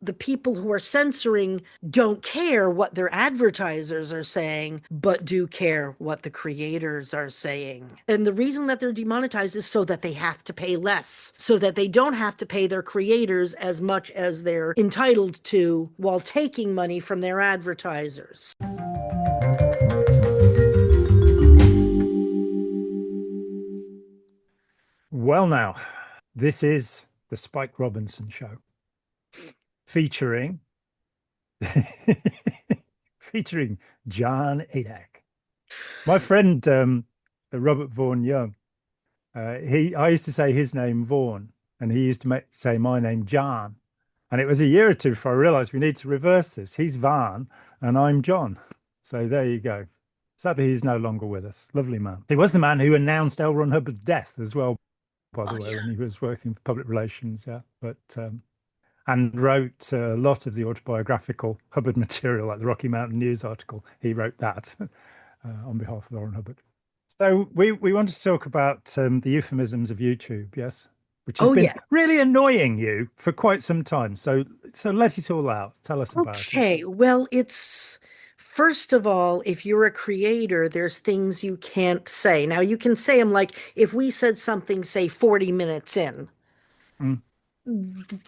the people who are censoring don't care what their advertisers are saying, but do care what the creators are saying. And the reason that they're demonetized is so that they have to pay less, so that they don't have to pay their creators as much as they're entitled to while taking money from their advertisers. Well, now, this is the Spike Robinson Show featuring featuring John Adak. My friend Robert Vaughan Young, I used to say his name Vaughan, and he used to say my name John. And it was a year or two before I realized we need to reverse this. He's Van and I'm John. So there you go. Sadly, he's no longer with us. Lovely man. He was the man who announced L. Ron Hubbard's death as well, by the Oh, way, yeah. when he was working for public relations. Yeah. But and wrote a lot of the autobiographical Hubbard material, like the Rocky Mountain News article. He wrote that on behalf of Lauren Hubbard. So we wanted to talk about the euphemisms of YouTube, yes, which has Oh, been really yes. annoying you for quite some time. So let it all out. Tell us about it. Okay, well, it's first of all, if you're a creator, there's things you can't say. Now, you can say them like if we said something, say 40 minutes in, Mm.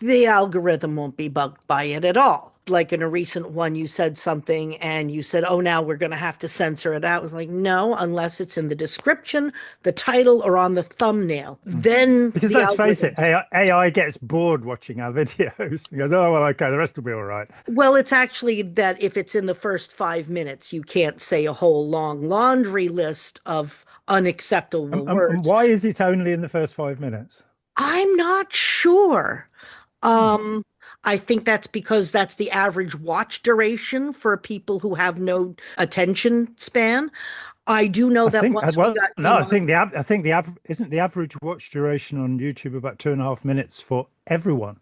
the algorithm won't be bugged by it at all. Like in a recent one, you said something and you said, oh, now we're going to have to censor it out. I was like, no, unless it's in the description, the title, or on the thumbnail. Mm. Then Because the let's face it, algorithm. AI gets bored watching our videos. He goes, oh, well, okay, the rest will be all right. Well, it's actually that if it's in the first 5 minutes, you can't say a whole long laundry list of unacceptable And words. why is it only in the first 5 minutes? I'm not sure. Hmm. Um, I think that's because that's the average watch duration for people who have no attention span. I do know I that think, once we well, got no, demonetized. I think the average isn't the average watch duration on YouTube about 2.5 minutes for everyone.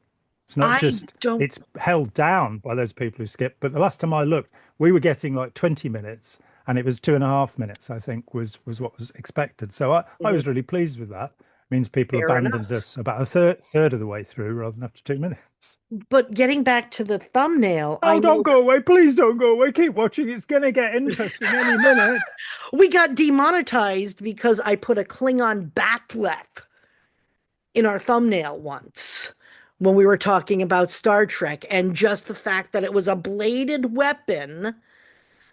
It's not I just, don't. it's held down by those people who skip. But the last time I looked, we were getting like 20 minutes and it was 2.5 minutes, I think was what was expected. So I Mhm. was really pleased with that. Means people Fair abandoned enough. us about a third of the way through rather than after 2 minutes. But getting back to the thumbnail, I Oh, don't know go away. Please don't go away. Keep watching. It's going to get interesting any minute. we got demonetized because I put a Klingon bat'leth in our thumbnail once when we were talking about Star Trek, and just the fact that it was a bladed weapon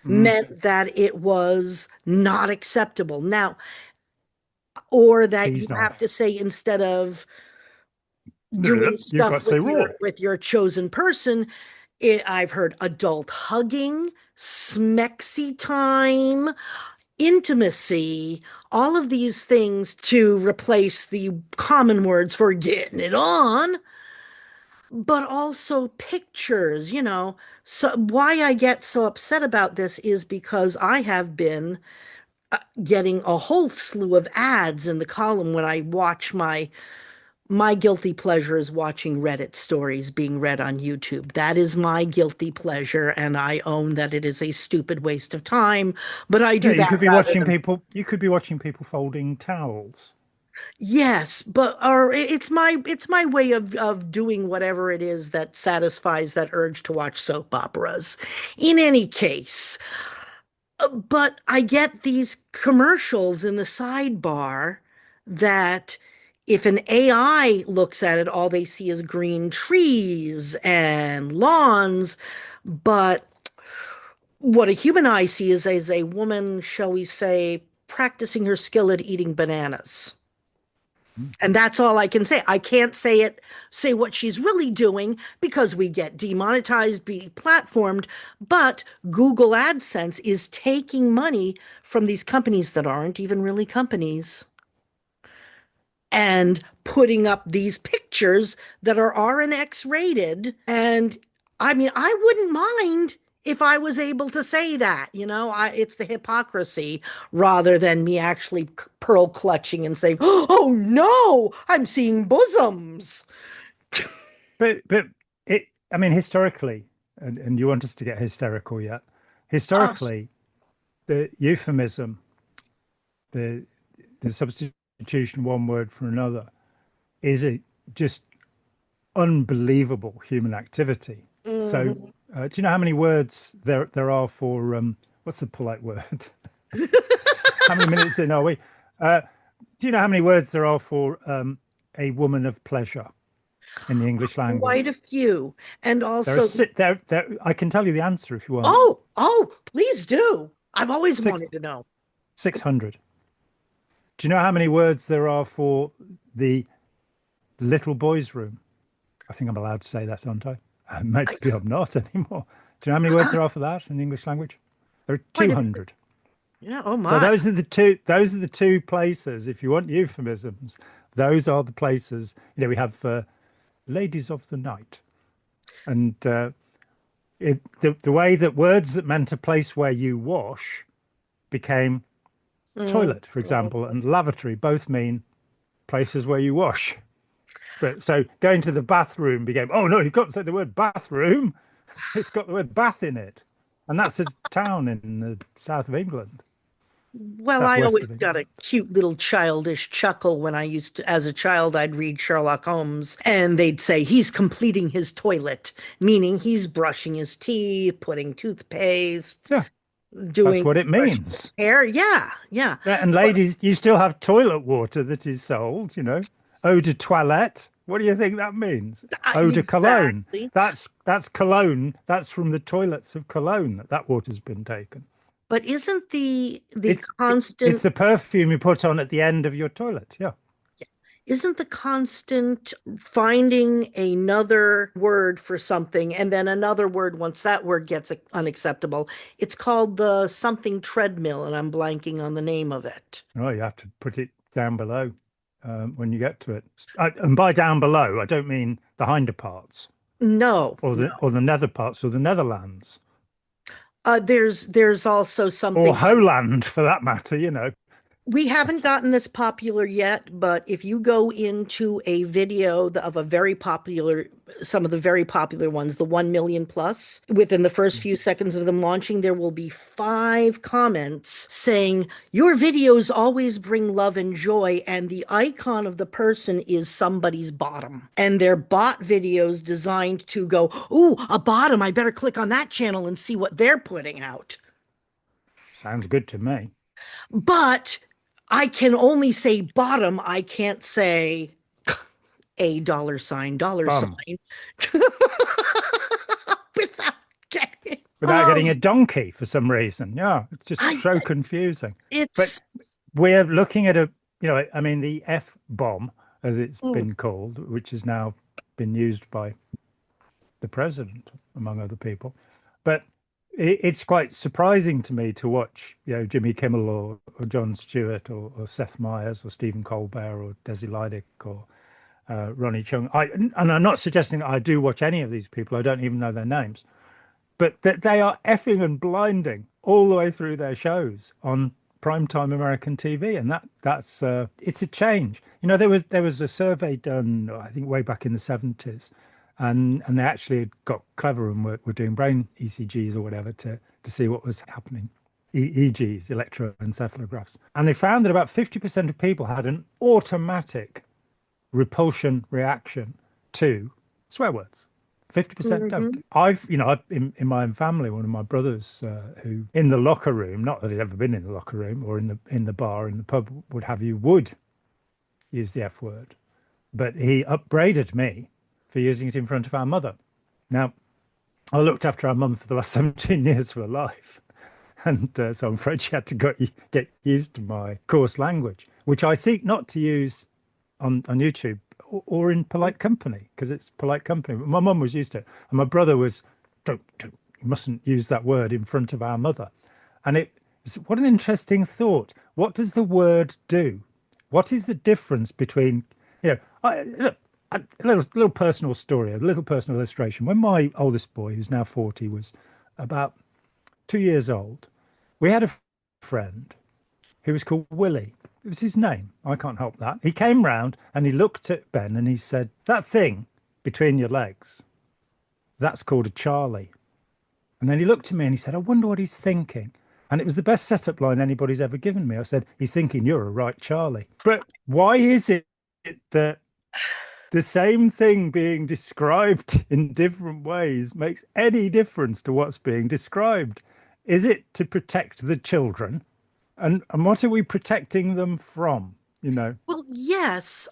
Mm, meant that it was not acceptable. Now, or that you please not. have to say instead of doing You've got stuff to say raw. with your chosen person, I've heard adult hugging, smexy time, intimacy, all of these things to replace the common words for getting it on, but also pictures, you know. So why I get so upset about this is because I have been getting a whole slew of ads in the column when I watch my guilty pleasure is watching Reddit stories being read on YouTube. That is my guilty pleasure, and I own that it is a stupid waste of time, but I Yeah, do that rather than. you could be watching people folding towels. Yes, but or it's my way of doing whatever it is that satisfies that urge to watch soap operas. In any case, but I get these commercials in the sidebar that if an AI looks at it, all they see is green trees and lawns. But what a human eye sees is a woman, shall we say, practicing her skill at eating bananas. Mm. And that's all I can say. I can't say what she's really doing because we get demonetized, be platformed. But Google AdSense is taking money from these companies that aren't even really companies and putting up these pictures that are R and X rated. And I mean, I wouldn't mind if I was able to say that, it's the hypocrisy rather than me actually pearl clutching and saying, oh no, I'm seeing bosoms. But I mean, historically, and you want us to get hysterical yet? Oh, Historically, the euphemism, the the substitution of one word for another, is a just unbelievable human activity. So, Mhm. do you know how many words there are for what's the polite word? How many minutes in are we? Uh, do you know how many words there are for a woman of pleasure in the English Quite language? a few. And There are also, si- there. I can tell you the answer if you want. oh, please do. I've always Six wanted to know. 600. Do you know how many words there are for the little boys' room? I think I'm allowed to say that, aren't I? I, Maybe I'm not anymore. Do you know how many words there are for that in the English language? There are quite a, 200. yeah, oh So my. those are the two places. If you want euphemisms, those are the places. We have ladies of the night, and the way that words that meant a place where you wash became Mm. toilet, for example, and lavatory both mean places where you wash. But so going to the bathroom became, oh no, you've got to say the word bathroom. It's got the word bath in it. And that's a town in the south of England, Well, I southwest always of got England. a cute little childish chuckle when I used to, as a child, I'd read Sherlock Holmes and they'd say he's completing his toilet, meaning he's brushing his teeth, putting toothpaste, Yeah, that's doing what it brushing means. his hair. Yeah, yeah. Yeah, and But ladies, you still have toilet water that is sold, Eau de toilette. What do you think that means? Eau de cologne. exactly. That's cologne. That's from the toilets of Cologne that water's been taken. But isn't the It's constant the perfume you put on at the end of your toilet. Yeah. isn't the constant finding another word for something and then another word once that word gets unacceptable? It's called the something treadmill, and I'm blanking on the name of it. Oh, you have to put it down below when you get to it. And by down below, I don't mean the hinder parts No, or the nether parts or the Netherlands there's also or something. Holland for that matter. We haven't gotten this popular yet, but if you go into a video of a very popular, some of the very popular ones, the 1 million plus, within the first few seconds of them launching, there will be 5 comments saying, your videos always bring love and joy. And the icon of the person is somebody's bottom. And they're bot videos designed to go, ooh, a bottom. I better click on that channel and see what they're putting out. Sounds good to me. But I can only say bottom. I can't say a dollar Bum. sign without getting. Without getting a Oh, donkey for some reason. Yeah, it's just I so confusing. But it's we're looking at I mean, the F bomb, as it's mm, been called, which has now been used by the president, among other people. But it's quite surprising to me to watch, Jimmy Kimmel or Jon Stewart or Seth Meyers or Stephen Colbert or Desi Lydic or Ronnie Chung. And I'm not suggesting that I do watch any of these people. I don't even know their names, but that they are effing and blinding all the way through their shows on primetime American TV, and that's it's a change. There was a survey done, I think, way back in the 70s, and they actually had got clever and were doing brain ECGs or whatever to see what was happening. EEGs, electroencephalographs, and they found that about 50% of people had an automatic repulsion reaction to swear words. 50% don't. mhm. In my own family, one of my brothers who in the locker room, not that he'd ever been in the locker room or in the bar, in the pub, would use the F word, but he upbraided me for using it in front of our mother. Now, I looked after our mum for the last 17 years of her life. And so I'm afraid she had to get used to my coarse language, which I seek not to use on YouTube or in polite company because it's polite company. But my mum was used to it, and my brother was, don't, you mustn't use that word in front of our mother. And what an interesting thought. What does the word do? What is the difference between, look, a little personal story, a little personal illustration. When my oldest boy, who's now 40, was about 2 years old, we had a friend who was called Willie. It was his name. I can't help that. He came round and he looked at Ben and he said, that thing between your legs, that's called a Charlie. And then he looked at me and he said, I wonder what he's thinking. And it was the best setup line anybody's ever given me. I said, he's thinking you're a right Charlie. But why is it that the same thing being described in different ways makes any difference to what's being described. Is it to protect the children? And what are we protecting them from? You know, Well, yes.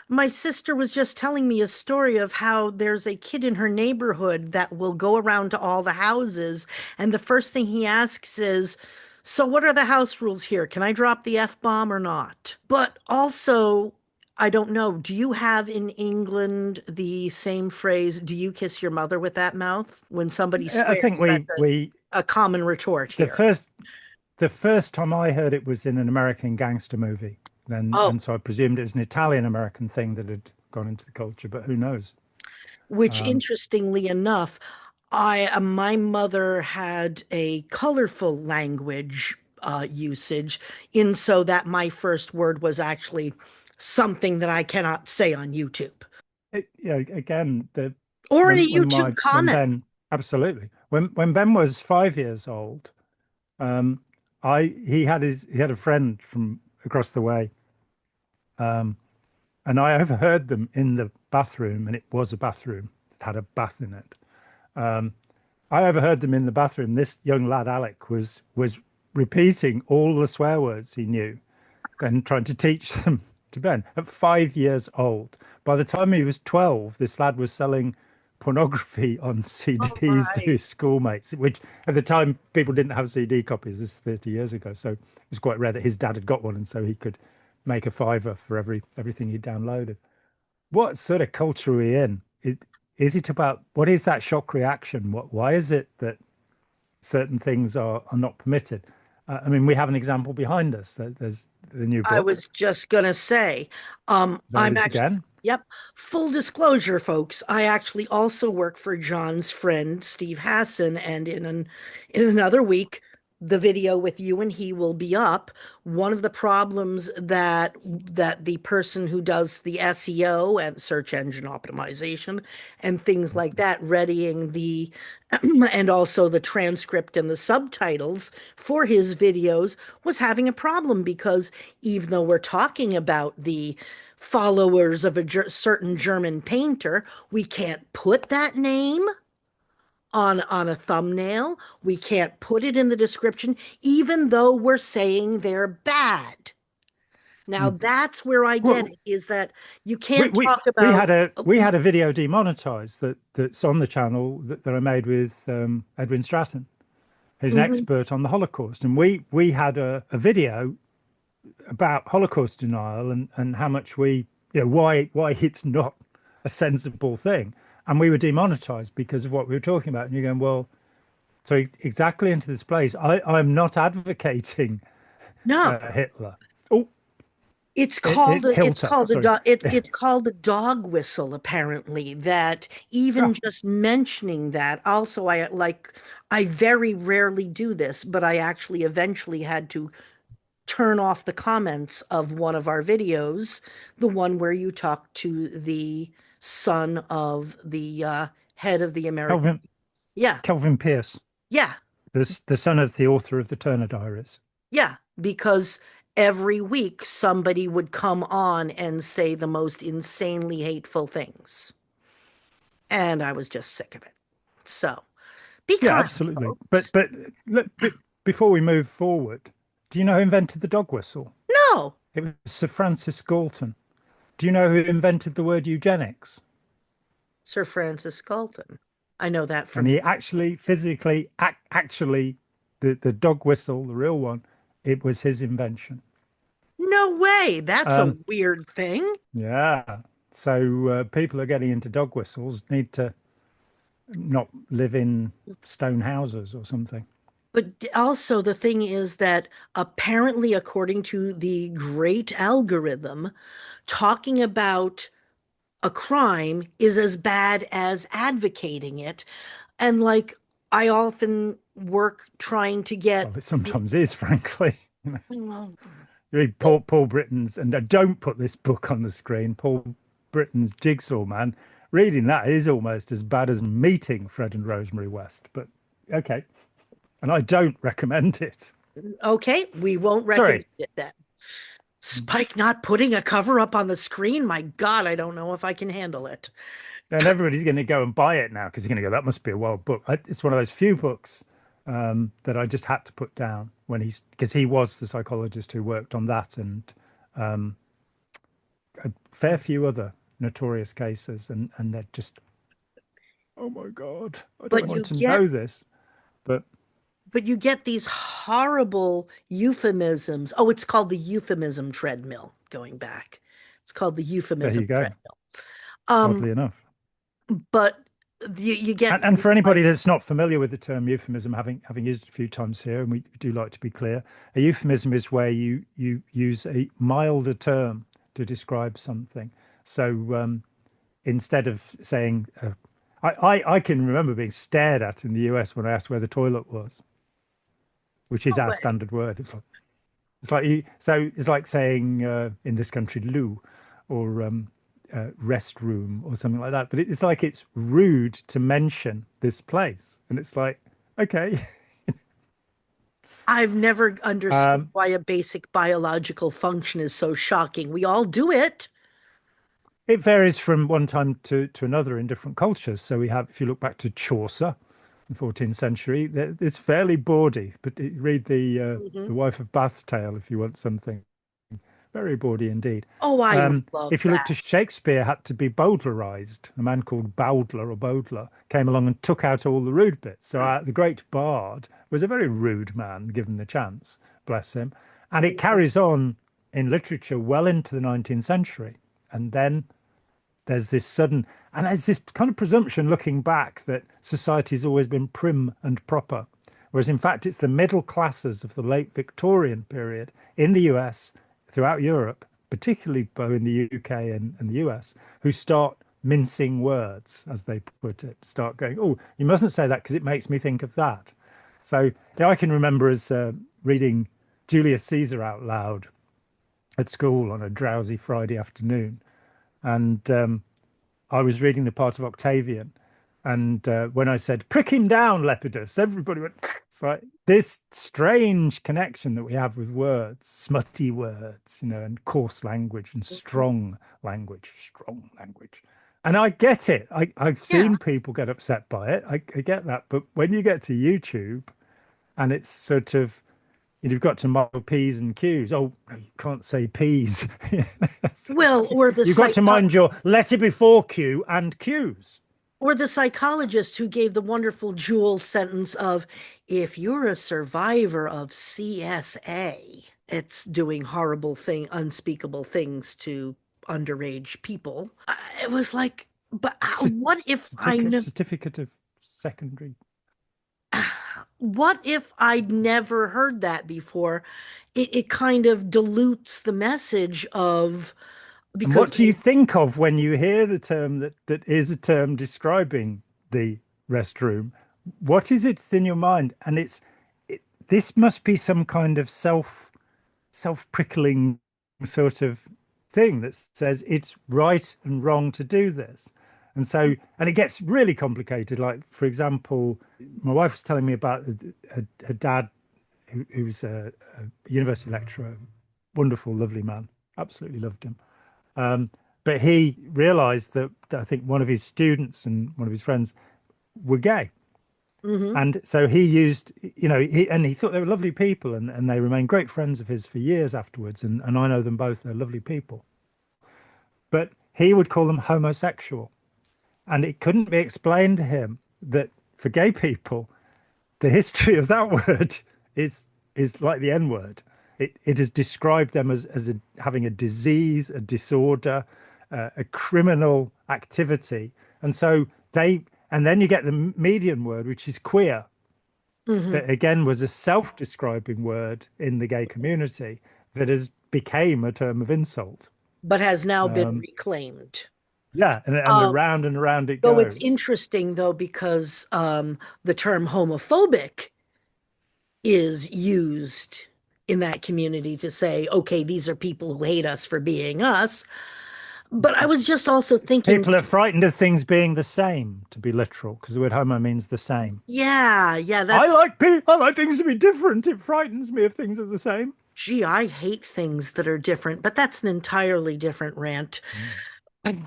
My sister was just telling me a story of how there's a kid in her neighborhood that will go around to all the houses, and the first thing he asks is, "So what are the house rules here? Can I drop the F-bomb or not?" But also, I don't know, do you have in England the same phrase, "Do you kiss your mother with that mouth?" When somebody I think swears, that's we a common retort the here. first time I heard it was in an American gangster movie. Then Oh, and so I presumed it was an Italian American thing that had gone into the culture, but who knows? which Um, interestingly enough, my mother had a colorful language usage in so that my first word was actually something that I cannot say on YouTube you know, again, the or in a when YouTube when comment. Ben absolutely when Ben was 5 years old, um, I he had a friend from across the way, um, and I overheard them in the bathroom, and it was a bathroom that had a bath in it. Um, I overheard them in the bathroom. This young lad, Alec, was repeating all the swear words he knew and trying to teach them to Ben at 5 years old. By the time he was 12, this lad was selling pornography on Oh CDs to my. his schoolmates, which at the time people didn't have CD copies. This is 30 years ago. So it was quite rare that his dad had got one, and so he could make a fiver for everything he downloaded. What sort of culture are we in? Is it about what is that shock reaction? Why is it that certain things are not permitted? I mean, we have an example behind us. There's the new I book. was just gonna say, There it I'm is actually, again. yep, full disclosure, folks. I actually also work for John's friend Steve Hassan, and in another week, the video with you and he will be up. One of the problems that the person who does the SEO and search engine optimization and things like that, readying the and also the transcript and the subtitles for his videos was having a problem because even though we're talking about the followers of a certain German painter, we can't put that name on a thumbnail. We can't put it in the description, even though we're saying they're bad. Now Mm. that's where I get Well, it, is that you can't talk we about had a video demonetized that's on the channel that I made with Edwin Stratton, who's an Mhm. expert on the Holocaust, and we had a video about Holocaust denial and how much we you know why it's not a sensible thing, and we were demonetized because of what we were talking about. And you're going, well, so exactly into this place. I'm not advocating No. Hitler. Oh, It's Hilter, called a sorry. dog it's called the dog whistle apparently, that even Ah, just mentioning that. Also, I very rarely do this, but I actually eventually had to turn off the comments of one of our videos, the one where you talk to the son of the head of the American. Kelvin Yeah. Kelvin Pierce, Yeah. the son of the author of the Turner Diaries. Yeah, because every week somebody would come on and say the most insanely hateful things. And I was just sick of it. So be Yeah, kind, absolutely. folks. But look, before we move forward, do you know who invented the dog whistle? No, It was Sir Francis Galton. Do you know who invented the word eugenics? Sir Francis Galton. I know that And from. he actually physically, actually, the dog whistle, the real one, it was his invention. No way. That's a Um, weird thing. yeah. So people are getting into dog whistles need to not live in stone houses or something. But also, the thing is that apparently, according to the great algorithm, talking about a crime is as bad as advocating it. And like, I often work trying to get Well, it sometimes is, frankly. well, You read Paul Britton's, and don't put this book on the screen, Paul Britton's Jigsaw Man. Reading that is almost as bad as meeting Fred and Rosemary West, but okay. And I don't recommend it. okay, we won't recommend Sorry, it then. Spike not putting a cover up on the screen. My God, I don't know if I can handle it. And everybody's going to go and buy it now because they're going to go, that must be a wild book. It's one of those few books that I just had to put down because he was the psychologist who worked on that and a fair few other notorious cases. And they're just, oh my God, I don't But want you to get know this. But but you get these horrible euphemisms. Oh, it's called the euphemism treadmill, going back. It's called the there euphemism you go, treadmill. Um, oddly enough. but you get And things for like, anybody that's not familiar with the term euphemism, having used it a few times here, and we do like to be clear, a euphemism is where you use a milder term to describe something. So instead of saying, I can remember being stared at in the US when I asked where the toilet was, which is no our way. standard word. It's like so it's like saying in this country loo or restroom or something like that. But it's like it's rude to mention this place, and it's like okay. I've never understood Um, why a basic biological function is so shocking. We all do it. it varies from one time to another in different cultures. So we have, if you look back to Chaucer, the 14th century, it's fairly bawdy. But read Mhm. the Wife of Bath's Tale if you want something very bawdy indeed. Oh, I Um, love if you look that. to Shakespeare, had to be Bowdlerized. A man called Bowdler or Bowdler came along and took out all the rude bits. So the great bard was a very rude man, given the chance, bless him. And it Mhm. carries on in literature well into the 19th century. And then there's this sudden, and there's this kind of presumption looking back that society's always been prim and proper. Whereas in fact, it's the middle classes of the late Victorian period in the US, throughout Europe, particularly both in the UK and the US, who start mincing words, as they put it, start going, oh, you mustn't say that because it makes me think of that. So yeah, I can remember as reading Julius Caesar out loud at school on a drowsy Friday afternoon. And I was reading the part of Octavian, and when I said "prick him down, Lepidus," everybody went. It's like this strange connection that we have with words, smutty words, and coarse language and strong language. And I get it. I've Yeah. seen people get upset by it. I get that. But when you get to YouTube and it's sort of you've got to model P's and Q's. Oh, no, you can't say P's. Well, You've got to mind your letter before Q and Q's. or the psychologist who gave the wonderful Jewel sentence of, if you're a survivor of CSA, it's doing horrible unspeakable things to underage people. It was like, but what if Certificate of secondary. what if I'd never heard that before? It kind of dilutes the message of, And because what do you they, think of when you hear the term that is a term describing the restroom? What is it in your mind? And this must be some kind of self-prickling sort of thing that says it's right and wrong to do this. And so, and it gets really complicated. Like, for example, my wife was telling me about her dad, who's a university lecturer, wonderful, lovely man, absolutely loved him. But he realized that I think one of his students and one of his friends were gay. Mhm. And so he used, he thought they were lovely people and they remained great friends of his for years afterwards. And I know them both, they're lovely people. But he would call them homosexual. And it couldn't be explained to him that for gay people, the history of that word is like the N word. It has described them as having a disease, a disorder, a criminal activity. And so and then you get the median word, which is queer, Mhm. that again was a self-describing word in the gay community that has became a term of insult. But has now been Um, reclaimed. yeah, and Um, around and around it though it's goes. interesting though, because the term homophobic is used in that community to say, okay, these are people who hate us for being us. But I was just also thinking, People are frightened of things being the same, to be literal, because the word homo means the same. yeah, I like things to be different. It frightens me if things are the same. Gee, I hate things that are different, but that's an entirely different rant. Mm.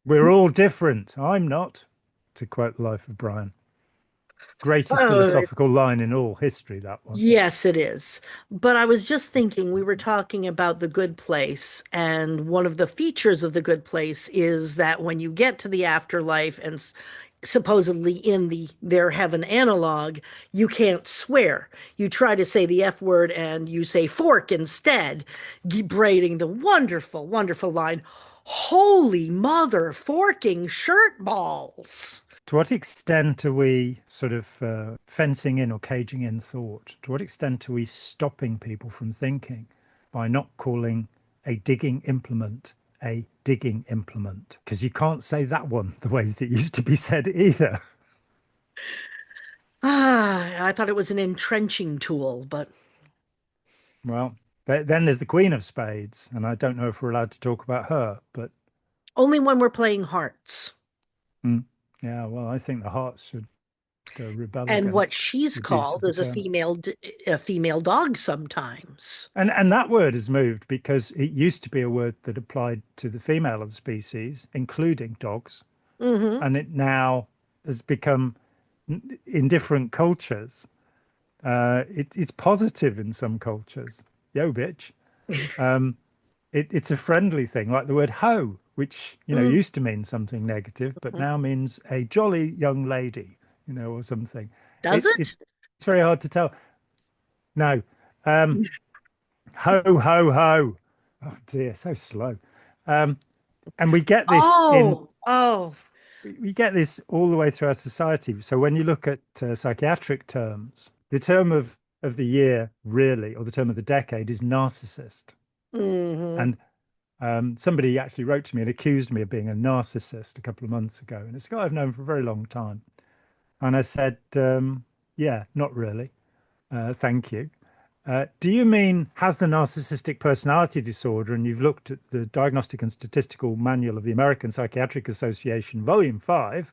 We're all different. I'm not, to quote the Life of Brian. Greatest Oh, philosophical line in all history, that one. yes, it is. But I was just thinking, we were talking about the good place, and one of the features of the good place is that when you get to the afterlife and supposedly in their heaven analog, you can't swear. You try to say the F word and you say fork instead, braiding the wonderful, wonderful line, "Holy mother forking shirt balls." To what extent are we sort of fencing in or caging in thought? To what extent are we stopping people from thinking by not calling a digging implement a digging implement? Because you can't say that one the way that it used to be said either. Ah, I thought it was an entrenching tool, but Well, then there's the Queen of Spades, and I don't know if we're allowed to talk about her, but only when we're playing hearts. mm, yeah, well, I think the hearts should rebel And what against she's the use called of the is term. a female dog sometimes. And that word has moved because it used to be a word that applied to the female of the species, including dogs, Hmm. and it now has become in different cultures. It's positive in some cultures. Yo, bitch. Um, it's a friendly thing, like the word hoe, which Mm. used to mean something negative, but now means a jolly young lady, or something. Does It, it? it's it's very hard to tell. No, um, ho ho ho. Oh dear, so slow. Um, and we get this in Oh, we get this all the way through our society. So when you look at psychiatric terms, the term of the year really, or the term of the decade, is narcissist. hmm. And somebody actually wrote to me and accused me of being a narcissist a couple of months ago, and it's a guy I've known for a very long time. And I said, yeah, not really. Thank you. Do you mean has the narcissistic personality disorder? And you've looked at the Diagnostic and Statistical Manual of the American Psychiatric Association, Volume 5,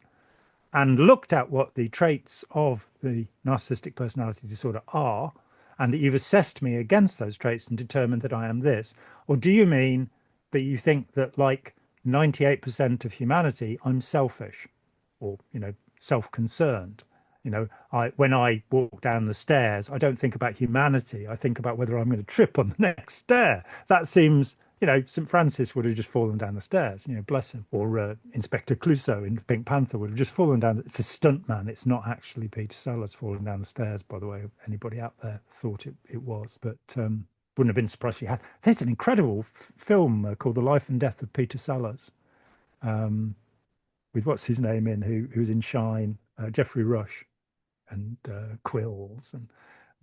and looked at what the traits of the narcissistic personality disorder are, and that you've assessed me against those traits and determined that I am this? Or do you mean that you think that, like 98% of humanity, I'm selfish or, self-concerned? I when I walk down the stairs, I don't think about humanity. I think about whether I'm going to trip on the next stair. That seems, St. Francis would have just fallen down the stairs, bless him. Or Inspector Clouseau in Pink Panther would have just fallen down. It's a stunt man. It's not actually Peter Sellers falling down the stairs, by the way. Anybody out there thought it was, but wouldn't have been surprised if you had. There's an incredible film called The Life and Death of Peter Sellers, um, with what's his name in, who's in Shine, Geoffrey Rush and Quills, and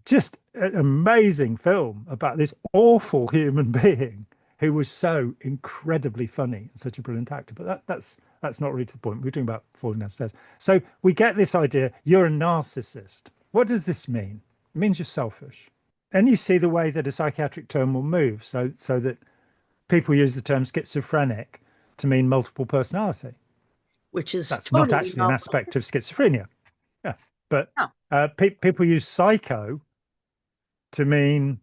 just an amazing film about this awful human being who was so incredibly funny and such a brilliant actor. But that's not really to the point. We're talking about falling downstairs. So we get this idea: you're a narcissist. What does this mean? It means you're selfish. And you see the way that a psychiatric term will move, so that people use the term schizophrenic to mean multiple personality. Which is That's not totally actually an not. aspect of schizophrenia. Yeah, but No. people use psycho to mean,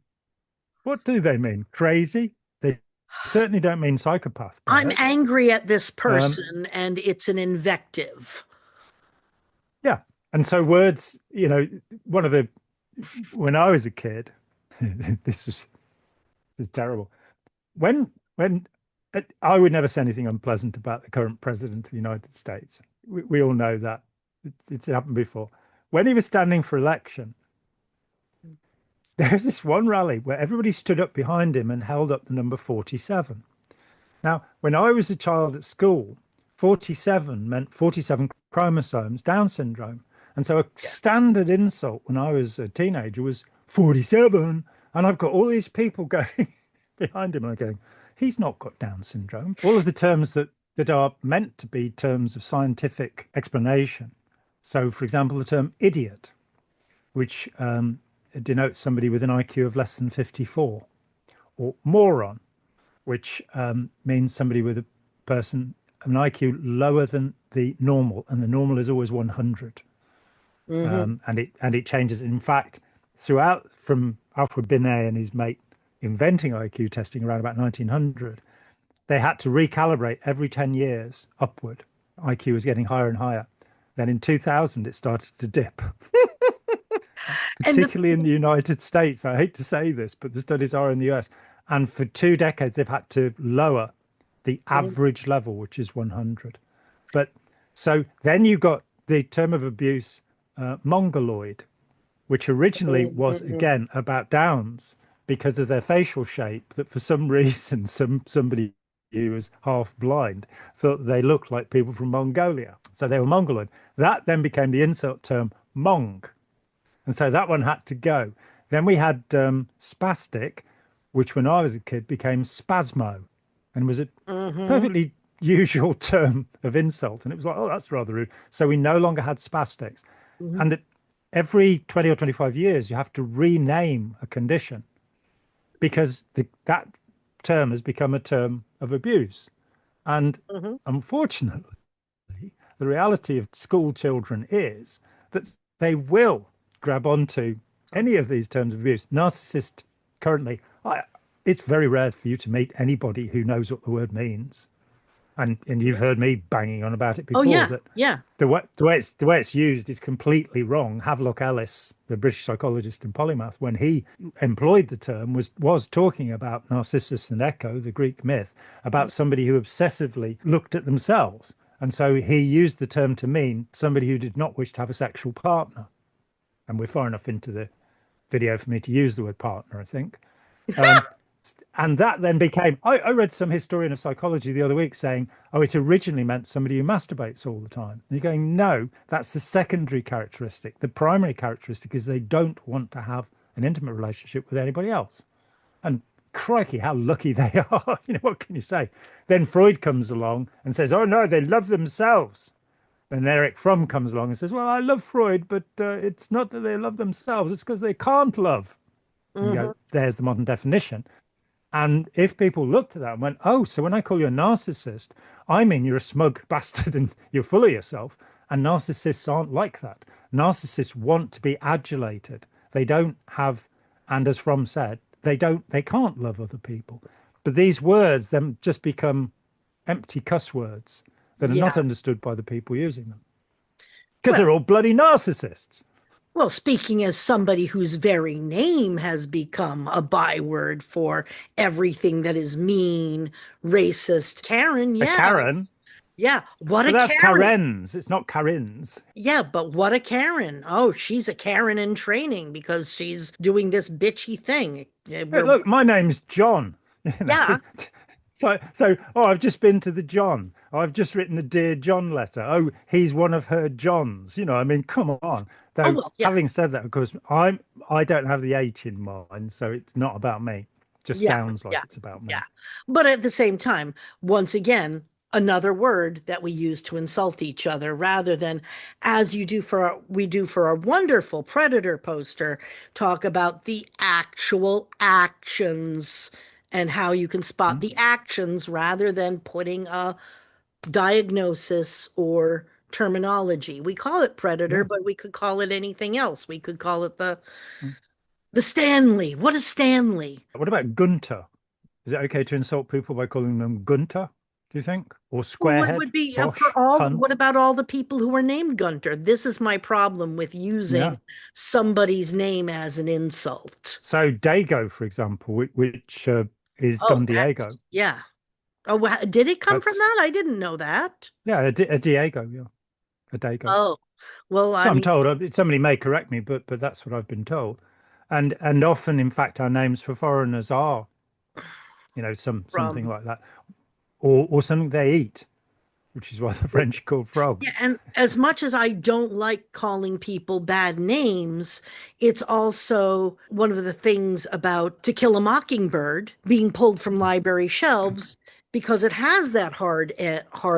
what do they mean? Crazy? They certainly don't mean psychopath by I'm it. angry at this Um, person, and it's an invective. yeah. And so words, one of the, when I was a kid, this is terrible. When I would never say anything unpleasant about the current president of the United States. We all know that it's happened before. When he was standing for election, there's this one rally where everybody stood up behind him and held up the number 47. Now, when I was a child at school, 47 meant 47 chromosomes, Down syndrome. And so a Yeah. standard insult when I was a teenager was 47. And I've got all these people going behind him and I'm going, he's not got Down syndrome. All of the terms that are meant to be terms of scientific explanation. So, for example, the term idiot, which denotes somebody with an IQ of less than 54, or moron, which means somebody with a person an IQ lower than the normal, and the normal is always 100, Hmm. and it changes. In fact, throughout from Alfred Binet and his mate inventing IQ testing around about 1900, they had to recalibrate every 10 years upward. IQ was getting higher and higher. Then in 2000, it started to dip, And the particularly in the United States. I hate to say this, but the studies are in the US. And for 2 decades, they've had to lower the average level, which is 100. But so then you got the term of abuse, mongoloid, which originally was Mhm. again about Downs because of their facial shape, that for some reason somebody who was half blind thought they looked like people from Mongolia. So they were Mongoloid. That then became the insult term Mong. And so that one had to go. Then we had spastic, which when I was a kid became spasmo and was a Mhm. perfectly usual term of insult. And it was like, oh, that's rather rude. So we no longer had spastics. Mhm. And that every 20 or 25 years, you have to rename a condition because that term has become a term of abuse. And Mhm. unfortunately, the reality of school children is that they will grab onto any of these terms of abuse. Narcissist currently, it's very rare for you to meet anybody who knows what the word means. And you've heard me banging on about it Oh before, yeah, that yeah. the way it's used is completely wrong. Havelock Ellis, the British psychologist and polymath, when he employed the term, was talking about Narcissus and Echo, the Greek myth, about somebody who obsessively looked at themselves. And so he used the term to mean somebody who did not wish to have a sexual partner. And we're far enough into the video for me to use the word partner, I think. Um, and that then became, I read some historian of psychology the other week saying, oh, it originally meant somebody who masturbates all the time. And you're going, no, that's the secondary characteristic. The primary characteristic is they don't want to have an intimate relationship with anybody else. And crikey, how lucky they are. What can you say? Then Freud comes along and says, oh, no, they love themselves. Then Eric Fromm comes along and says, well, I love Freud, but it's not that they love themselves, it's because they can't love. And you go, Mhm. there's the modern definition. And if people looked at that and went, oh, so when I call you a narcissist, I mean you're a smug bastard and you're full of yourself. And narcissists aren't like that. Narcissists want to be adulated. They don't have, and as Fromm said, they can't love other people. But these words then just become empty cuss words that are not Yeah. understood by the people using them because Well, they're all bloody narcissists. well, speaking as somebody whose very name has become a byword for everything that is mean, racist, Karen, A yeah. Karen, Yeah. What but a that's Karen. Karen's. It's not Karin's. Yeah, but what a Karen. Oh, she's a Karen in training because she's doing this bitchy thing. Hey, We're, look, my name's John. You yeah. know, oh, I've just been to the John. I've just written a Dear John letter. Oh, he's one of her Johns. I mean, come on. Oh, Though, well, yeah. having said that, of course, I don't have the H in mind, so it's not about me. It just Yeah. sounds like Yeah. it's about Yeah. me. But at the same time, once again, another word that we use to insult each other rather than as we do for our wonderful predator poster, talk about the actual actions and how you can spot Hmm? the actions rather than putting a diagnosis or terminology. We call it predator, Yeah. but we could call it anything else. We could call it Mm. the Stanley. What is Stanley? What about Gunter? Is it okay to insult people by calling them Gunter, do you think? Or Well, what squarehead, would be Bosch, Hun? what about all the people who are named Gunter? This is my problem with using Yeah. somebody's name as an insult. So Dago, for example, which is Oh, Don that's, Diego. yeah. Oh, did it come from That's that? I didn't know that. Yeah, a Diego, yeah, a Dago. Oh, well, So I I'm mean, told. Somebody may correct me, but that's what I've been told. And often, in fact, our names for foreigners are, something from like that, or something they eat, which is why the French are called yeah, frogs. and as much as I don't like calling people bad names, it's also one of the things about To Kill a Mockingbird being pulled from library shelves because it has that hard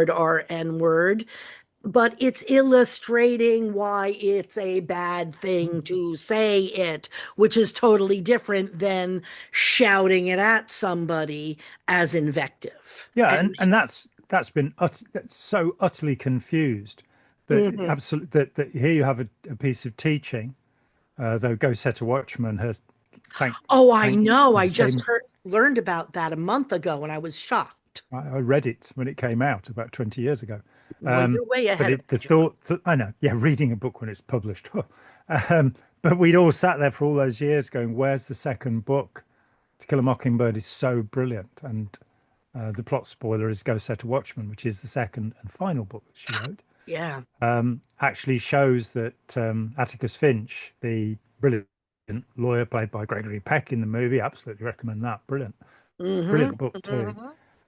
RN word, but it's illustrating why it's a bad thing to say it, which is totally different than shouting it at somebody as invective. Yeah, And and that's so utterly confused that mhm. absolutely that here you have a piece of teaching, though Go Set a Watchman has Thank, Oh, I thank know. I the just famous. learned about that a month ago and I was shocked. I read it when it came out about 20 years ago. Well, you're way But ahead of the me, John. thought, I know, yeah, reading a book when it's published. But we'd all sat there for all those years going, where's the second book? To Kill a Mockingbird is so brilliant. And the plot spoiler is Go Set a Watchman, which is the second and final book that she wrote, Yeah. actually shows that Atticus Finch, the brilliant lawyer played by Gregory Peck in the movie, absolutely recommend that. Brilliant, Mm-hmm. brilliant book too. Mm-hmm.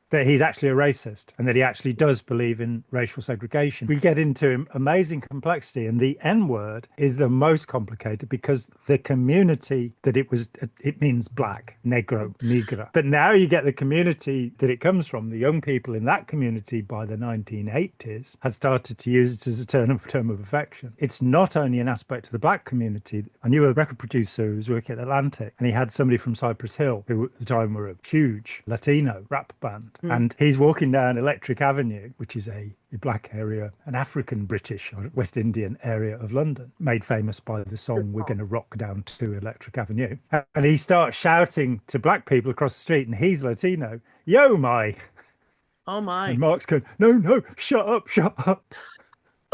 That he's actually a racist and that he actually does believe in racial segregation. We get into amazing complexity, and the N word is the most complicated because the community that it means black, negro, negra. But now you get the community that it comes from, the young people in that community by the 1980s had started to use it as a term of affection. It's not only an aspect of the black community. I knew a record producer who was working at Atlantic, and he had somebody from Cypress Hill, who at the time were a huge Latino rap band. And he's walking down Electric Avenue, which is a black area, an African British or West Indian area of London, made famous by the song We're Gonna Rock Down to Electric Avenue. And he starts shouting to black people across the street, and he's Latino, yo, my. Oh And my. Mark's going, no, no, shut up, shut up.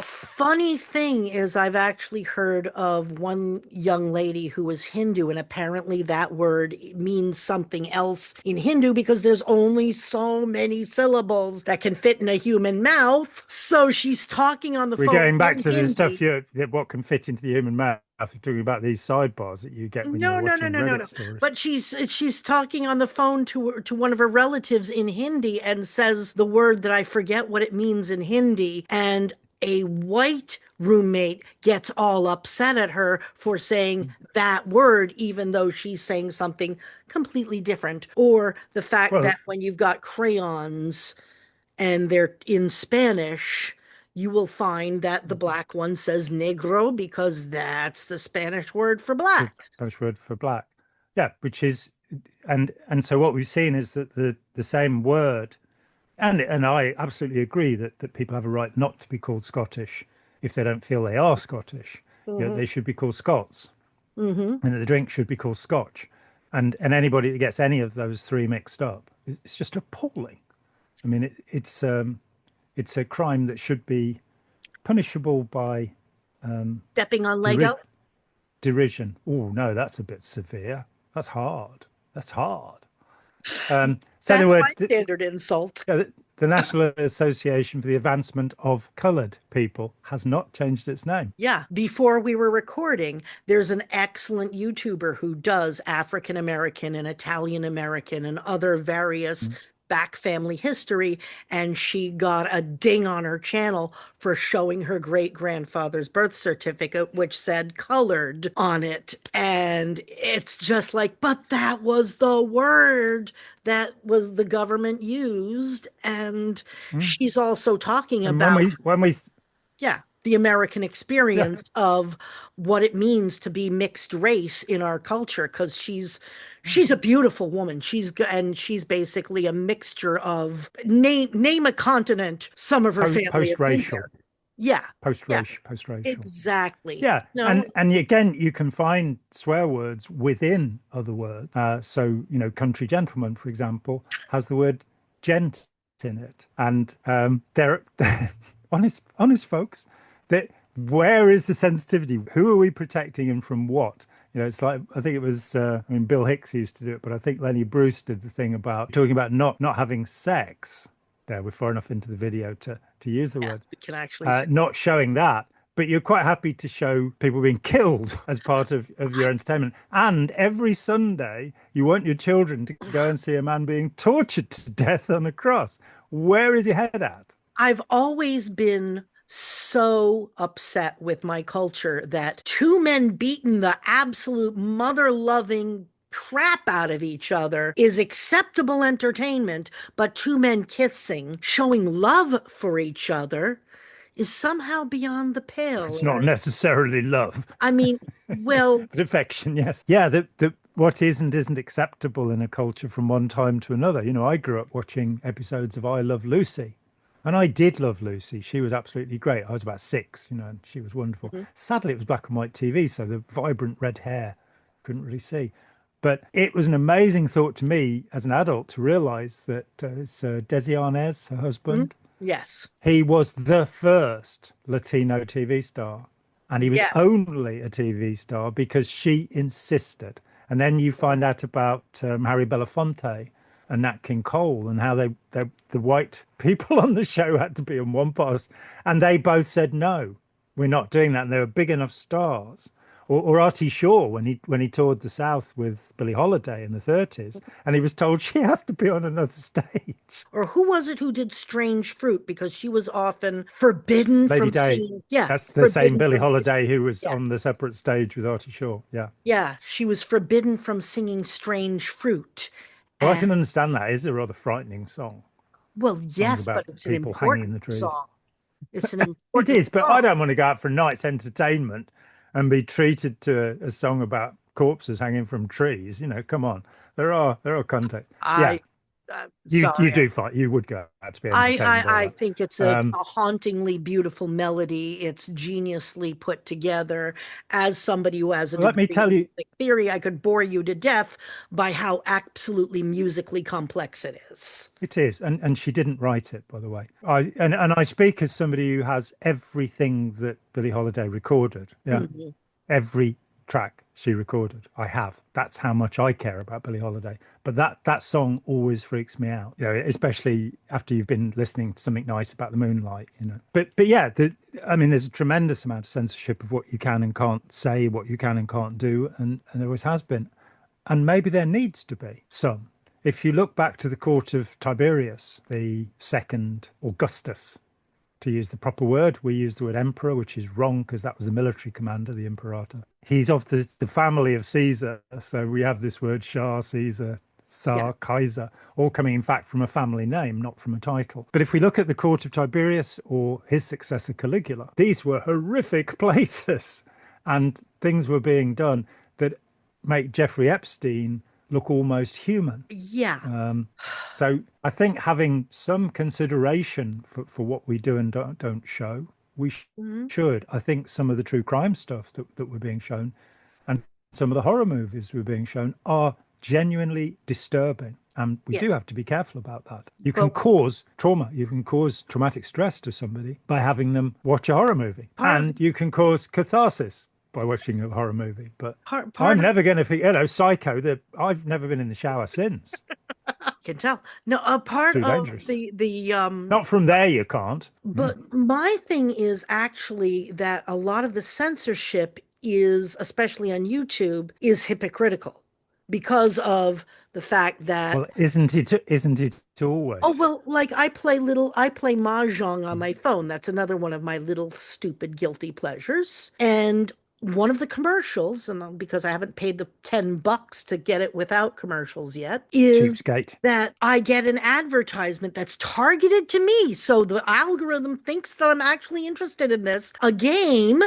Funny thing is, I've actually heard of one young lady who was Hindu, and apparently that word means something else in Hindu because there's only so many syllables that can fit in a human mouth. So she's talking on the We're phone going back in to the stuff Hindi. what can fit into the human mouth. We're talking about these sidebars that you get when you're No, no, no, watching no, no, Reddit no. stories. But she's talking on the phone to one of her relatives in Hindi and says the word that I forget what it means in Hindi, and a white roommate gets all upset at her for saying that word, even though she's saying something completely different. Or the fact Well, that when you've got crayons and they're in Spanish, you will find that the black one says negro because that's the Spanish word for the black. Spanish word for black. Yeah, which is and so what we've seen is that the same word, and I absolutely agree that people have a right not to be called Scottish if they don't feel they are Scottish. You know, Hmm. they should be called Scots, Hmm. and that the drink should be called Scotch. And anybody that gets any of those three mixed up, it's just appalling. I mean, it's a crime that should be punishable by Stepping on deri Lego. derision. Oh no, that's a bit severe. That's hard. That's hard. So That's anyway, my standard insult. the National Association for the Advancement of Coloured People has not changed its name. Yeah, before we were recording, there's an excellent YouTuber who does African American and Italian American and other various Mm. back family history. And she got a ding on her channel for showing her great grandfather's birth certificate, which said colored on it. And it's just like, but that was the word that was the government used. And Mm. she's also talking And about, when we yeah, the American yeah, experience of what it means to be mixed race in our culture, because she's a beautiful woman. And she's basically a mixture of name a continent. Some of her family have been post-racial, there. Yeah, yeah, post-racial. exactly. Yeah, No, and again, you can find swear words within other words. So country gentleman, for example, has the word gent in it, and they're honest folks. That where is the sensitivity? Who are we protecting and from what? It's like I think it was. I mean, Bill Hicks used to do it, but I think Lenny Bruce did the thing about talking about not having sex. There, we're far enough into the video to use the yeah, word we can actually say not showing that, but you're quite happy to show people being killed as part of your entertainment. And every Sunday, you want your children to go and see a man being tortured to death on a cross. Where is your head at? I've always been so upset with my culture that two men beating the absolute mother loving crap out of each other is acceptable entertainment, but two men kissing, showing love for each other, is somehow beyond the pale. It's And not necessarily love, I mean, well, but affection, yes. Yeah, the what is and isn't acceptable in a culture from one time to another. I grew up watching episodes of I Love Lucy. And I did love Lucy. She was absolutely great. I was about 6, and she was wonderful. mhm. Sadly, it was black and white TV, so the vibrant red hair couldn't really see. But it was an amazing thought to me as an adult to realize that it's Desi Arnaz, her Mhm. husband. Yes. He was the first Latino TV star, and he was Yes. only a TV star because she insisted. And then you find out about Harry Belafonte and Nat King Cole and how the white people on the show had to be on one pass, and they both said no, we're not doing that. And they were big enough stars. Or Artie Shaw when he toured the South with Billie Holiday in the 30s, and he was told she has to be on another stage. Or who was it who did Strange Fruit? Because she was often forbidden Lady from Day. singing. Yeah, That's the same forbidden Billie from. Holiday who was Yeah, on the separate stage with Artie Shaw. Yeah. yeah. She was forbidden from singing Strange Fruit. Well, I And can understand that. It's a rather frightening song. well, Song yes, but about it's an people hanging in important the trees. song. It's an It important is, but I song. don't want to go out for a night's entertainment and be treated to a song about corpses hanging from trees. Come on. There are contexts. Yeah, I, you sorry. do fight. You would go out to be I, entertained by I, I that. think it's Um, a hauntingly beautiful melody. It's geniusly put together. As somebody who has a let me degree in tell you, music theory, I could bore you to death by how absolutely musically complex it is. it is, and she didn't write it, by the way. And I speak as somebody who has everything that Billie Holiday recorded. Yeah, Mhm. every track she recorded, I have. That's how much I care about Billie Holiday. But that song always freaks me out. Especially after you've been listening to something nice about the moonlight. But yeah, I mean, there's a tremendous amount of censorship of what you can and can't say, what you can and can't do, and there always has been. And maybe there needs to be some. If you look back to the court of Tiberius, the second Augustus, to use the proper word, we use the word emperor, which is wrong because that was the military commander, the imperator. He's of the family of Caesar. So we have this word Shah, Caesar, Yeah. Tsar, Kaiser, all coming in fact from a family name, not from a title. But if we look at the court of Tiberius or his successor Caligula, these were horrific places and things were being done that make Jeffrey Epstein look almost human. Yeah. So I think having some consideration for what we do and don't show, we Mhm. should. I think some of the true crime stuff that we're being shown and some of the horror movies we're being shown are genuinely disturbing. And we Yeah. do have to be careful about that. You can But cause trauma, you can cause traumatic stress to somebody by having them watch a horror movie, part of and you can cause catharsis by watching a horror movie. But part I'm of never going to, Psycho, that I've never been in the shower since. I can tell. No, a part Too of dangerous. the Not from there, you can't. but my thing is actually that a lot of the censorship is, especially on YouTube, is hypocritical because of the fact that, Well, isn't it? Isn't it oh, always? well, like I play Mahjong on my phone. That's another one of my little stupid guilty pleasures. And one of the commercials, and because I haven't paid the $10 to get it without commercials yet, is Cheapskate. that I get an advertisement that's targeted to me. So the algorithm thinks that I'm actually interested in this. A game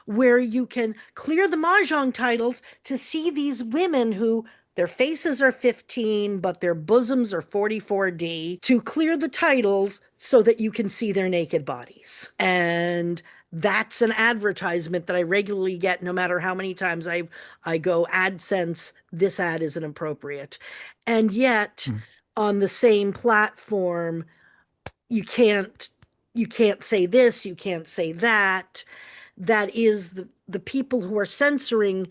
where you can clear the Mahjong titles to see these women who their faces are 15, but their bosoms are 44D, to clear the titles so that you can see their naked bodies. And that's an advertisement that I regularly get no matter how many times I go AdSense, this ad isn't appropriate. And yet Mm. on the same platform, you can't you can't say this, you can't say that. That is the people who are censoring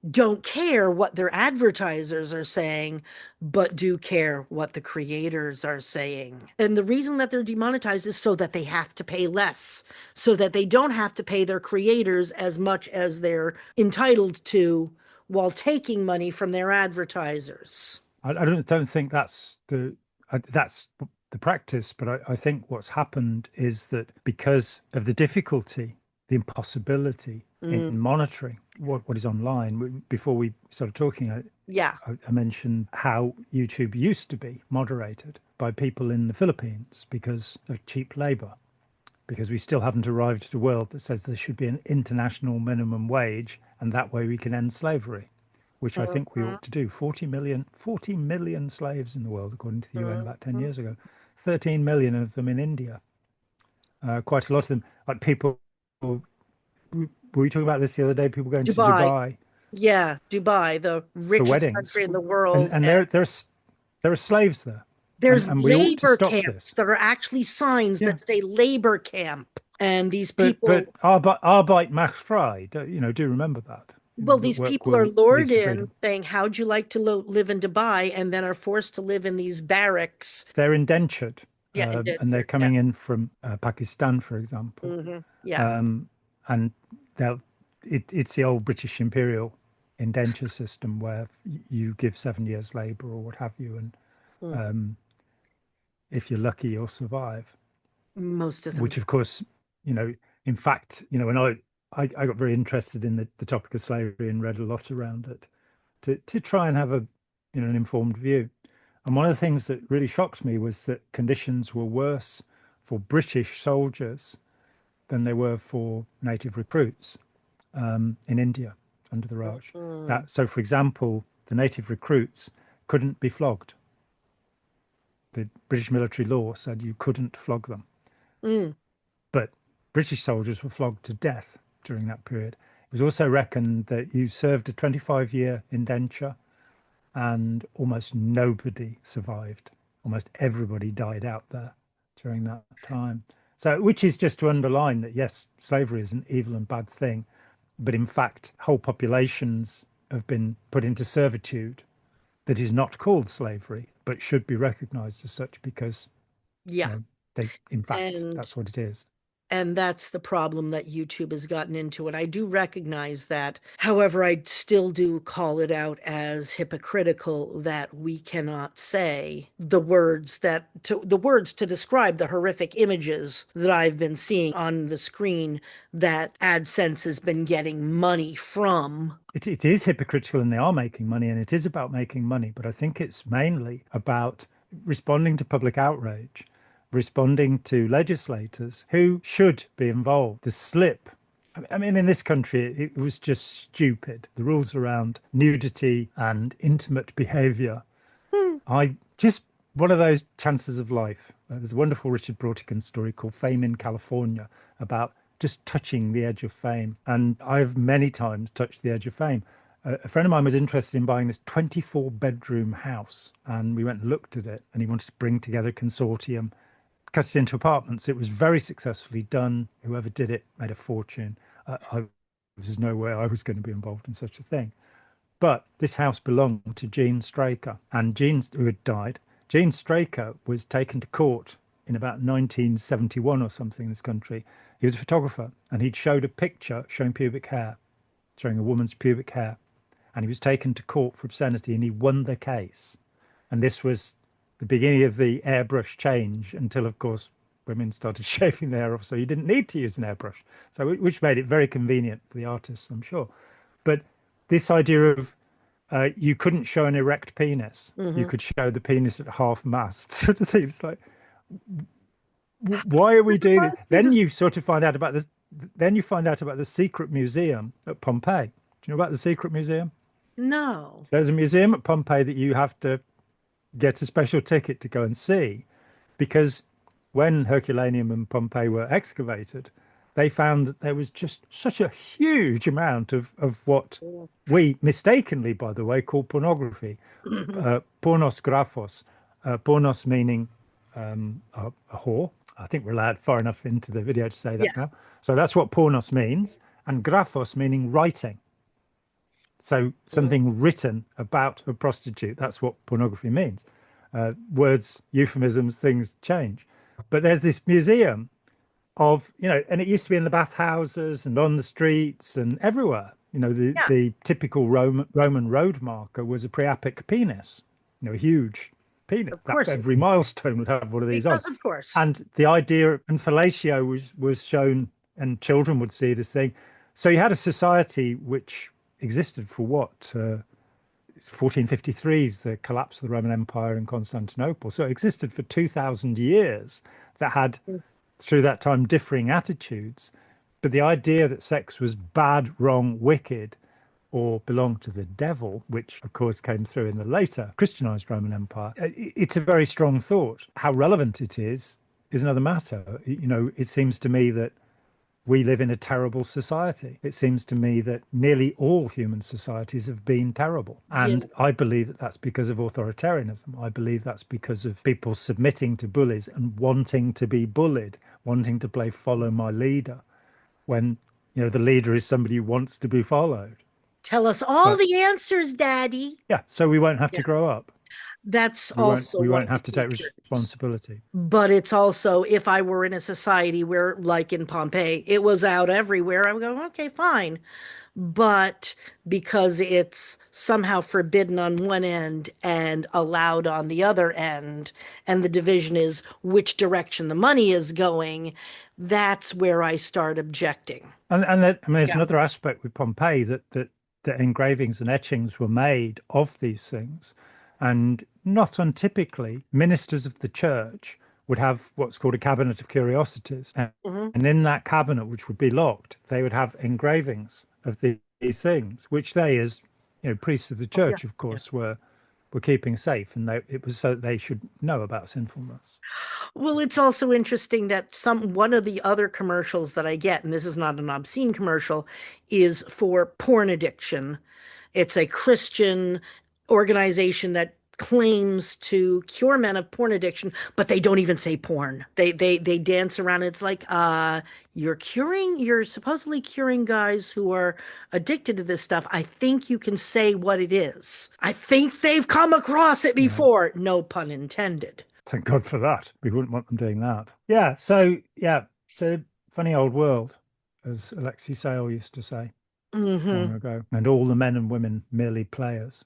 don't care what their advertisers are saying, but do care what the creators are saying. And the reason that they're demonetized is so that they have to pay less, so that they don't have to pay their creators as much as they're entitled to while taking money from their advertisers. I don't think that's the practice, but I think what's happened is that because of the difficulty, the impossibility Mm, in monitoring what is online. Before we started talking, yeah. I mentioned how YouTube used to be moderated by people in the Philippines because of cheap labor, because we still haven't arrived at a world that says there should be an international minimum wage, and that way we can end slavery, which I think we Mhm, ought to do. 40 million slaves in the world, according to the UN about 10 mhm. years ago, 13 million of them in India. Quite a lot of them, like people, were we talking about this the other day? People going to Dubai. Dubai. Yeah, Dubai, the for richest weddings, country in the and world. and And there are slaves there, there's and we ought to labor stop camps this. that are actually signs Yeah, that say labor camp. And these but people, Arbeit macht frei. Do remember that? well, That these work people are will lured leads to in freedom. saying, how'd you like to live in Dubai? And then are forced to live in these barracks. They're indentured, Yeah, and they're indentured. Yeah. coming in from Pakistan, for example. Yeah. And they'll it's the old British imperial indenture system where you give 7 years labor or what have you, and Mm. if you're lucky, you'll survive. Most of them Which, do. of course, you know, in fact, when I got very interested in the topic of slavery and read a lot around it to try and have an informed view. And one of the things that really shocked me was that conditions were worse for British soldiers than they were for native recruits in India under the Raj. Mm. So, for example, the native recruits couldn't be flogged. The British military law said you couldn't flog them, Mm. but British soldiers were flogged to death during that period. It was also reckoned that you served a 25-year indenture and almost nobody survived. Almost everybody died out there during that time. So, which is just to underline that yes, slavery is an evil and bad thing, but in fact, whole populations have been put into servitude that is not called slavery, but should be recognized as such because, Yeah. in fact, And that's what it is. And that's the problem that YouTube has gotten into. And I do recognize that. However, I still do call it out as hypocritical that we cannot say the words to describe the horrific images that I've been seeing on the screen that AdSense has been getting money from. It is hypocritical and they are making money and it is about making money, but I think it's mainly about responding to public outrage, responding to legislators who should be involved. The slip, I mean, in this country, it was just stupid. The rules around nudity and intimate behavior. Hmm. I just, one of those chances of life. There's a wonderful Richard Brautigan story called Fame in California about just touching the edge of fame. And I've many times touched the edge of fame. A friend of mine was interested in buying this 24-bedroom house, and we went and looked at it, and he wanted to bring together a consortium, cut it into apartments. It was very successfully done. Whoever did it made a fortune. There's no way I was going to be involved in such a thing. But this house belonged to Gene Straker, and who had died. Gene Straker was taken to court in about 1971 or something in this country. He was a photographer, and he'd showed a picture showing pubic hair, showing a woman's pubic hair, and he was taken to court for obscenity, and he won the case. And this was the beginning of the airbrush change until, of course, women started shaving their hair off, so you didn't need to use an airbrush. So, which made it very convenient for the artists, I'm sure. But this idea of you couldn't show an erect penis, you Mhm. could show the penis at half mast, sort of thing. It's like, why are we doing it? Then you sort of find out about this. Then you find out about the secret museum at Pompeii. Do you know about the secret museum? No. There's a museum at Pompeii that you have to get a special ticket to go and see, because when Herculaneum and Pompeii were excavated, they found that there was just such a huge amount of what we mistakenly, by the way, call pornography, pornos graphos, pornos meaning a whore. I think we're allowed far enough into the video to say Yeah. that now. So that's what pornos means, and graphos meaning writing. So something written about a prostitute, that's what pornography means. Words, euphemisms, things change. But there's this museum of, and it used to be in the bathhouses and on the streets and everywhere. Yeah, The typical Roman road marker was a priapic penis, a huge penis. of That course. every milestone would have one of these on. Because of course. And the idea, and fellatio was shown, and children would see this thing. So you had a society which existed for what? 1453 is the collapse of the Roman Empire in Constantinople. So it existed for 2,000 years that had, through that time, differing attitudes. But the idea that sex was bad, wrong, wicked, or belonged to the devil, which of course came through in the later Christianized Roman Empire, it's a very strong thought. How relevant it is another matter. It seems to me that we live in a terrible society. It seems to me that nearly all human societies have been terrible. Yeah. And I believe that that's because of authoritarianism. I believe that's because of people submitting to bullies and wanting to be bullied, wanting to play follow my leader when, the leader is somebody who wants to be followed. Tell us all But the answers, Daddy. yeah, so we won't have Yeah. to grow up. That's We won't also we one won't of the have to take hatred. responsibility. But it's also, if I were in a society where, like in Pompeii, it was out everywhere, I would go, okay, fine. But because it's somehow forbidden on one end and allowed on the other end, and the division is which direction the money is going, that's where I start objecting. And that, I mean, there's Yeah. another aspect with Pompeii that engravings and etchings were made of these things, and not untypically, ministers of the church would have what's called a cabinet of curiosities, Hmm. and in that cabinet, which would be locked, they would have engravings of these things, which they, as priests of the Oh, yeah. church, of Yeah. course, were keeping safe, and it was so that they should know about sinfulness. Well, it's also interesting that one of the other commercials that I get, and this is not an obscene commercial, is for porn addiction. It's a Christian organization that claims to cure men of porn addiction, but they don't even say porn. They dance around. It's like, you're supposedly curing guys who are addicted to this stuff. I think you can say what it is. I think they've come across it Yeah. before. No pun intended. Thank God for that. We wouldn't want them doing that. Yeah. So, yeah, it's a funny old world, as Alexei Sayle used to say long Hmm. ago. And all the men and women merely players,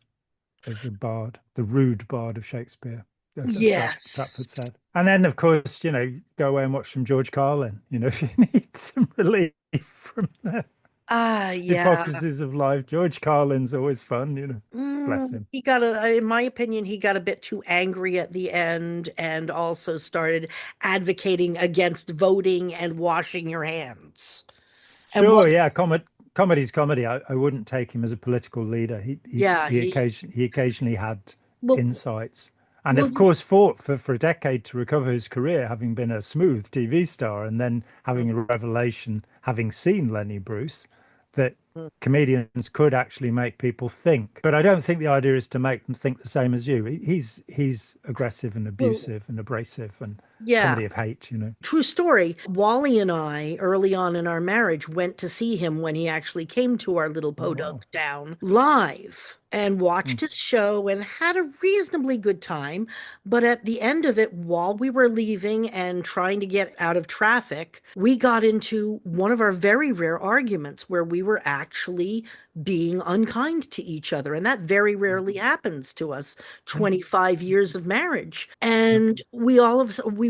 as the bard, the rude bard of Shakespeare, Stratford Yes. said. And then, of course, go away and watch some George Carlin, if you need some relief from the Ah, yeah. hypocrisies of life. George Carlin's always fun, bless him. He in my opinion, he got a bit too angry at the end and also started advocating against voting and washing your hands. And Sure, what, yeah, comedy's comedy. I wouldn't take him as a political leader. yeah, He occasionally had well, insights, and well, of course fought for a decade to recover his career, having been a smooth TV star, and then having a revelation, having seen Lenny Bruce, that comedians could actually make people think. But I don't think the idea is to make them think the same as you. He's aggressive and well, abusive and abrasive and yeah. comedy of hate. True story. Wally and I, early on in our marriage, went to see him when he actually came to our little Oh podunk wow. town live and Hmm. watched his show and had a reasonably good time. But at the end of it, while we were leaving and trying to get out of traffic, we got into one of our very rare arguments where we were actually being unkind to each other. And that very rarely happens to us, Hmm. 25 years of marriage. Yep. And we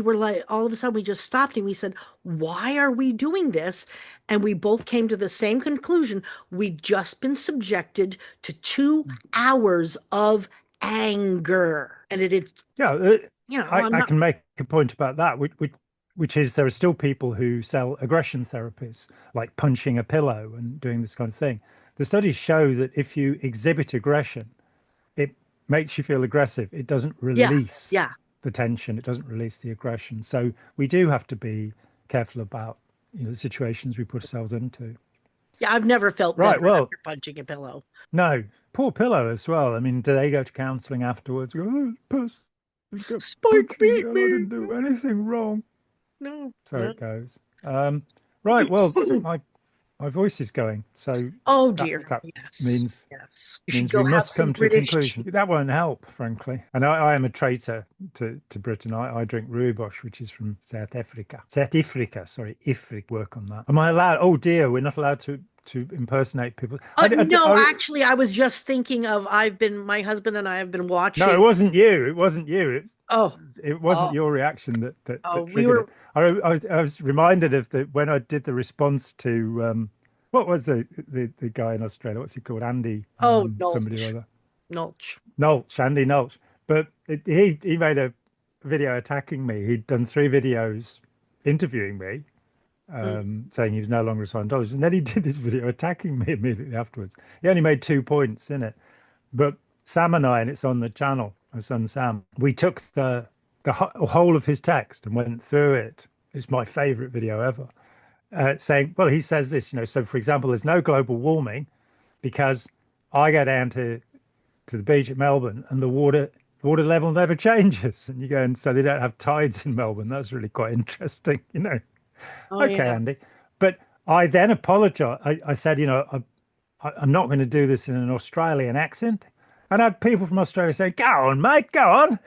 were like, all of a sudden we just stopped and we said, why are we doing this? And we both came to the same conclusion. We'd just been subjected to 2 hours of anger. And it's, Yeah, I'm I not, can make a point about that, which is there are still people who sell aggression therapies, like punching a pillow and doing this kind of thing. The studies show that if you exhibit aggression, it makes you feel aggressive. It doesn't yeah, release yeah. the tension. It doesn't release the aggression. So we do have to be careful about, the situations we put ourselves into. Yeah, I've never felt Right. better Well, after punching a pillow. no, poor pillow as well. I mean, do they go to counselling afterwards? Go, oh, this person kept Spike punching me beat and I me. didn't do anything wrong. No, So no. it goes. Right. Well, my voice is going, so Oh that dear. that Yes. means Yes. You should means we go have must some come to a British conclusion. tea. That won't help, frankly. And I am a traitor to Britain. I drink rooibos, which is from South Africa. South Africa, sorry, Ifrik. Work on that. Am I allowed? Oh dear, we're not allowed to impersonate people. No, actually, I was just thinking of my husband and I have been No, it watching. wasn't you. It wasn't you. Oh, It wasn't oh, your reaction oh, that we triggered it. were, I was reminded of the when I did the response to what was the guy in Australia? What's he called? Andy oh, somebody or Nulch, other. Nulch. Nulch, Andy Nulch. But he made a video attacking me. He'd done 3 videos interviewing me, Mm. saying he was no longer a Scientologist, and then he did this video attacking me immediately afterwards. He only made 2 points in it, but Sam and I, and it's on the channel, my son Sam, we took the whole of his text and went through it. It's my favorite video ever. saying, well, he says this, so for example, there's no global warming because I go down to the beach at Melbourne and the water level never changes. And you go, and so they don't have tides in Melbourne. That's really quite interesting. Oh Okay, yeah. Andy. But I then apologized. I said, I'm not going to do this in an Australian accent. And I had people from Australia saying, go on, mate, go on.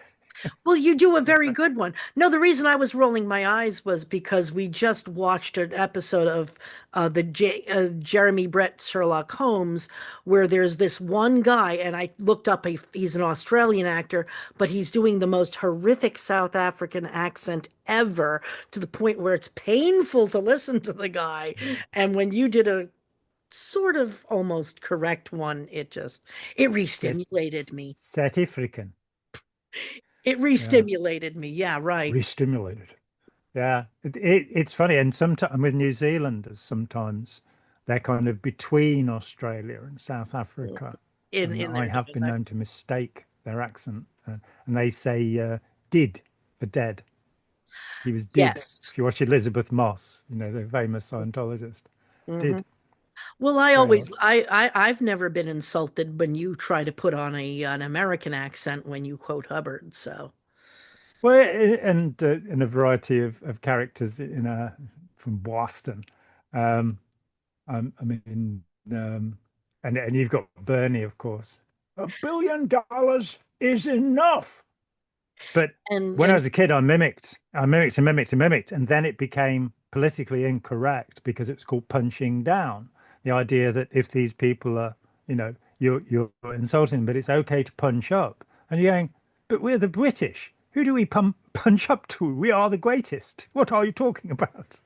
Well, you do a It's very like, good one. No, the reason I was rolling my eyes was because we just watched an episode of Jeremy Brett Sherlock Holmes, where there's this one guy, and I looked up, he's an Australian actor, but he's doing the most horrific South African accent ever, to the point where it's painful to listen to the guy. And when you did a sort of almost correct one, it it's re-stimulated me. South African. It Yeah. re-stimulated me. Yeah, right. Re-stimulated. Yeah, it's funny, and sometimes with New Zealanders, sometimes they're kind of between Australia and South Africa, and In I their have been dialect. known to mistake their accent, and they say "did" for dead. He was did. Yes. If you watch Elizabeth Moss, the famous Scientologist, Hmm. did Well, very odd. I've never been insulted when you try to put on an American accent when you quote Hubbard. So, Well, and in a variety of characters from Boston. Um, I mean, and you've got Bernie, of course. $1 billion is enough. But when I and was a kid, I mimicked, and then it became politically incorrect because it's called punching down. The idea that if these people are, you're insulting them, but it's okay to punch up. And you're going, but we're the British. Who do we punch up to? We are the greatest. What are you talking about?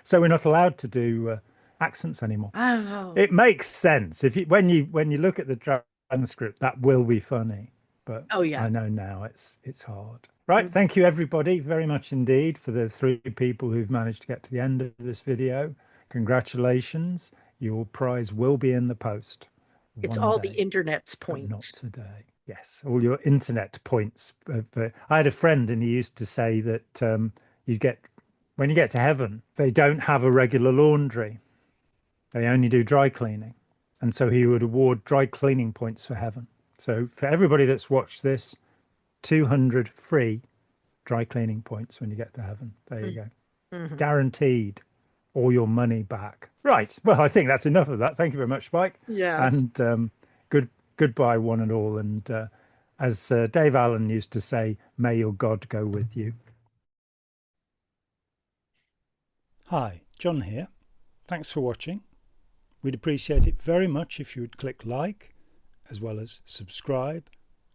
So we're not allowed to do accents anymore. oh, It makes sense if you when you look at the transcript, that will be funny, but oh yeah. I know now it's hard. Right, Mhm. thank you everybody very much indeed for the three people who've managed to get to the end of this video. Congratulations. Your prize will be in the post It's one all the day, internet's but not points. today. Yes, all your internet points. But I had a friend and he used to say that you get when you get to heaven, they don't have a regular laundry. They only do dry cleaning. And so he would award dry cleaning points for heaven. So for everybody that's watched this, 200 free dry cleaning points when you get to heaven. There you go. Mm-hmm. Guaranteed all your money back. Right. Well, I think that's enough of that. Thank you very much, Spike. Yes. And goodbye, one and all. And as Dave Allen used to say, may your God go with you. Hi, John here. Thanks for watching. We'd appreciate it very much if you would click like, as well as subscribe,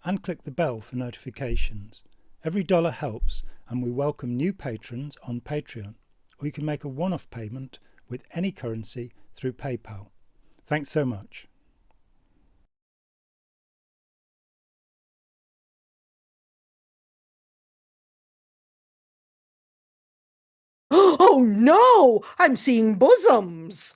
and click the bell for notifications. Every dollar helps, and we welcome new patrons on Patreon, or you can make a one-off payment with any currency through PayPal. Thanks so much. Oh no! I'm seeing bosoms.